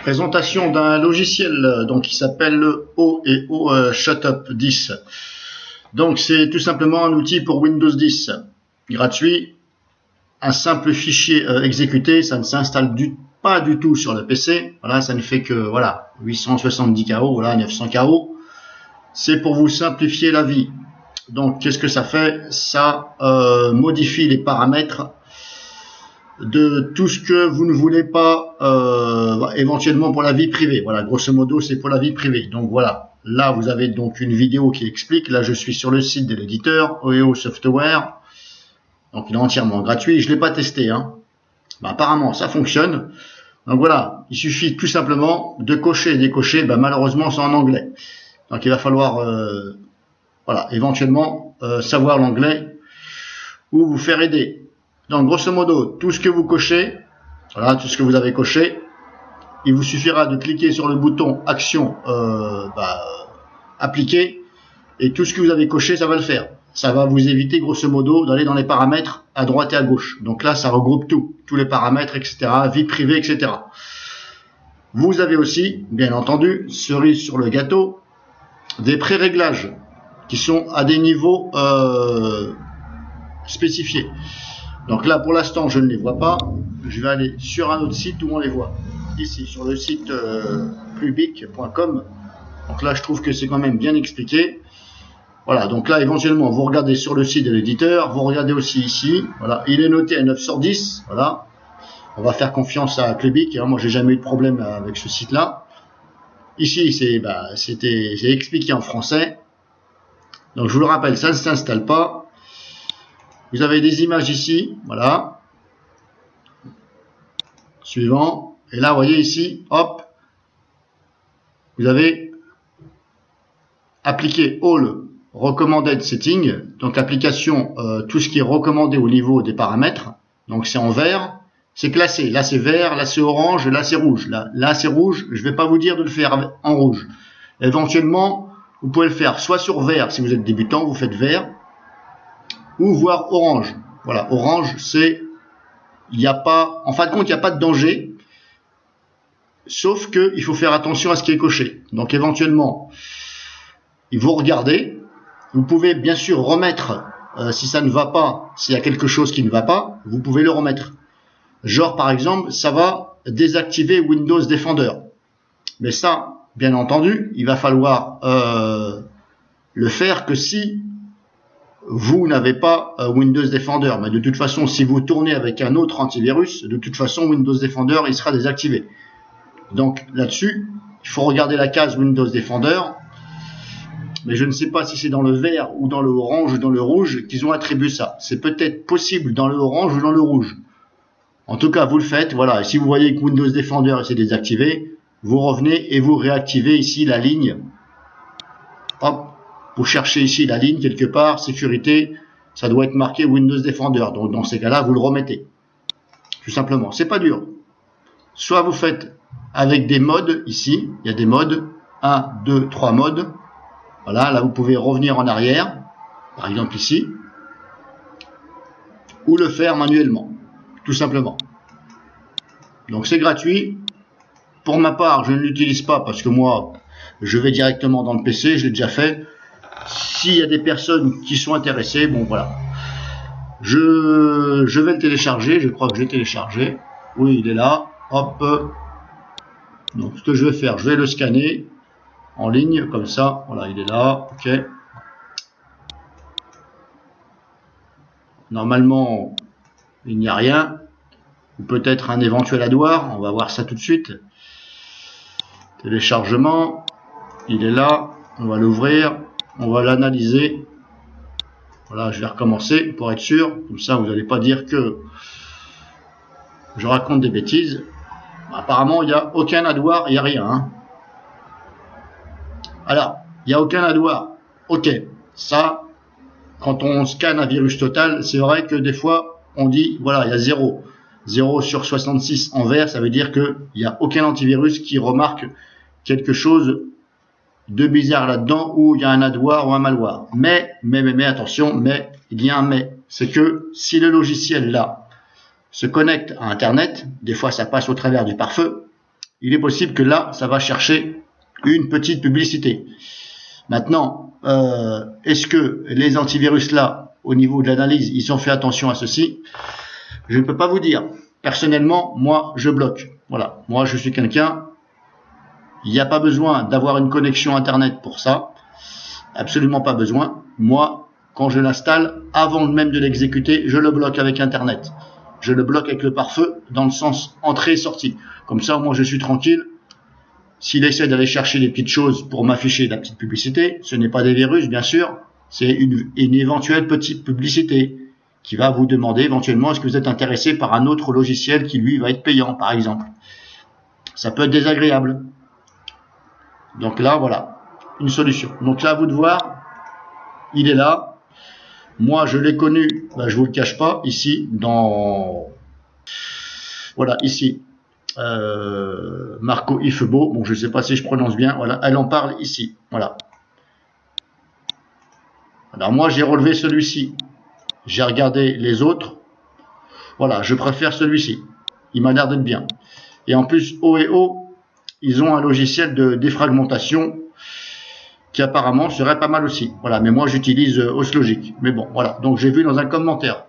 Présentation d'un logiciel donc qui s'appelle OEO Shutup 10. Donc c'est tout simplement un outil pour Windows 10 gratuit, un simple fichier exécuté, ça ne s'installe pas du tout sur le PC. Voilà, ça ne fait que 870 KO, 900 KO. C'est pour vous simplifier la vie. Donc qu'est-ce que ça fait? Ça modifie les paramètres de tout ce que vous ne voulez pas éventuellement pour la vie privée. Voilà, grosso modo c'est pour la vie privée. Donc voilà, là vous avez donc une vidéo qui explique. Là je suis sur le site de l'éditeur OEO Software, donc il est entièrement gratuit. Je l'ai pas testé, hein. Apparemment ça fonctionne. Donc voilà, il suffit tout simplement de cocher et décocher. Malheureusement c'est en anglais, donc il va falloir éventuellement savoir l'anglais ou vous faire aider. Donc grosso modo, tout ce que vous cochez, tout ce que vous avez coché, il vous suffira de cliquer sur le bouton action appliquer, et tout ce que vous avez coché, ça va le faire. Ça va vous éviter grosso modo d'aller dans les paramètres à droite et à gauche. Donc là, ça regroupe tous les paramètres, etc., vie privée, etc. Vous avez aussi, bien entendu, cerise sur le gâteau, des pré-réglages qui sont à des niveaux spécifiés. Donc là, pour l'instant, je ne les vois pas. Je vais aller sur un autre site où on les voit. Ici, sur le site plubic.com. Donc là, je trouve que c'est quand même bien expliqué. Voilà, donc là, éventuellement, vous regardez sur le site de l'éditeur. Vous regardez aussi ici. Voilà, il est noté à 9 sur 10. Voilà. On va faire confiance à Plubic. Moi, j'ai jamais eu de problème avec ce site-là. Ici, c'est expliqué en français. Donc, je vous le rappelle, ça ne s'installe pas. Vous avez des images ici, voilà. Suivant. Et là, vous voyez ici, hop, vous avez appliqué All Recommended Setting. Donc, application, tout ce qui est recommandé au niveau des paramètres. Donc, c'est en vert. C'est classé. Là, c'est vert. Là, c'est orange. Là, c'est rouge. Là c'est rouge. Je ne vais pas vous dire de le faire en rouge. Éventuellement, vous pouvez le faire soit sur vert. Si vous êtes débutant, vous faites vert. Ou voire orange. Voilà, orange, c'est, en fin de compte, il n'y a pas de danger, sauf que il faut faire attention à ce qui est coché. Donc éventuellement, vous regardez, vous pouvez bien sûr remettre, si ça ne va pas, s'il y a quelque chose qui ne va pas, vous pouvez le remettre. Genre par exemple, ça va désactiver Windows Defender. Mais ça, bien entendu, il va falloir le faire que si vous n'avez pas Windows Defender. Mais de toute façon, si vous tournez avec un autre antivirus, de toute façon, Windows Defender, il sera désactivé. Donc là-dessus, il faut regarder la case Windows Defender. Mais je ne sais pas si c'est dans le vert ou dans le orange ou dans le rouge qu'ils ont attribué ça. C'est peut-être possible dans le orange ou dans le rouge. En tout cas, vous le faites. Voilà. Et si vous voyez que Windows Defender est désactivé, vous revenez et vous réactivez ici la ligne. Hop. Vous cherchez ici la ligne quelque part, sécurité, ça doit être marqué Windows Defender. Donc dans ces cas-là, vous le remettez. Tout simplement, c'est pas dur. Soit vous faites avec des modes ici, il y a des modes, 1, 2, 3 modes. Voilà, là vous pouvez revenir en arrière, par exemple ici, ou le faire manuellement, tout simplement. Donc c'est gratuit. Pour ma part, je ne l'utilise pas parce que moi, je vais directement dans le PC, je l'ai déjà fait. S'il y a des personnes qui sont intéressées, bon voilà. Je vais le télécharger, je crois que j'ai téléchargé. Oui, il est là. Hop. Donc ce que je vais faire, je vais le scanner en ligne, comme ça. Voilà, il est là. Ok. Normalement, il n'y a rien. Ou peut-être un éventuel adware. On va voir ça tout de suite. Téléchargement. Il est là. On va l'ouvrir. On va l'analyser. Voilà, je vais recommencer pour être sûr. Comme ça, vous n'allez pas dire que je raconte des bêtises. Apparemment, il n'y a aucun adware, il n'y a rien. Hein. Alors, il n'y a aucun adware. Ok, ça, quand on scanne un virus total, c'est vrai que des fois, on dit, voilà, il y a 0. 0 sur 66 en vert, ça veut dire qu'il n'y a aucun antivirus qui remarque quelque chose de bizarre là-dedans, où il y a un adware ou un malware. Mais, attention, mais, il y a un mais. C'est que si le logiciel là se connecte à Internet, des fois ça passe au travers du pare-feu, il est possible que là, ça va chercher une petite publicité. Maintenant, est-ce que les antivirus là, au niveau de l'analyse, ils ont fait attention à ceci? Je ne peux pas vous dire. Personnellement, moi, je bloque. Voilà, moi, je suis quelqu'un, il n'y a pas besoin d'avoir une connexion Internet pour ça. Absolument pas besoin. Moi, quand je l'installe, avant même de l'exécuter, je le bloque avec Internet. Je le bloque avec le pare-feu dans le sens entrée-sortie. Comme ça, moi, je suis tranquille. S'il essaie d'aller chercher des petites choses pour m'afficher de la petite publicité, ce n'est pas des virus, bien sûr. C'est une éventuelle petite publicité qui va vous demander éventuellement est-ce que vous êtes intéressé par un autre logiciel qui, lui, va être payant, par exemple. Ça peut être désagréable. Donc là, voilà, une solution. Donc là, à vous de voir, il est là. Moi, je l'ai connu, je vous le cache pas, ici, voilà, ici, Marco Ifebo, bon, je ne sais pas si je prononce bien, voilà, elle en parle ici, voilà. Alors moi, j'ai relevé celui-ci, j'ai regardé les autres, voilà, je préfère celui-ci, il m'a l'air d'être bien. Et en plus, OEO, ils ont un logiciel de défragmentation qui apparemment serait pas mal aussi. Voilà, mais moi j'utilise Oslogic. Mais bon, voilà. Donc j'ai vu dans un commentaire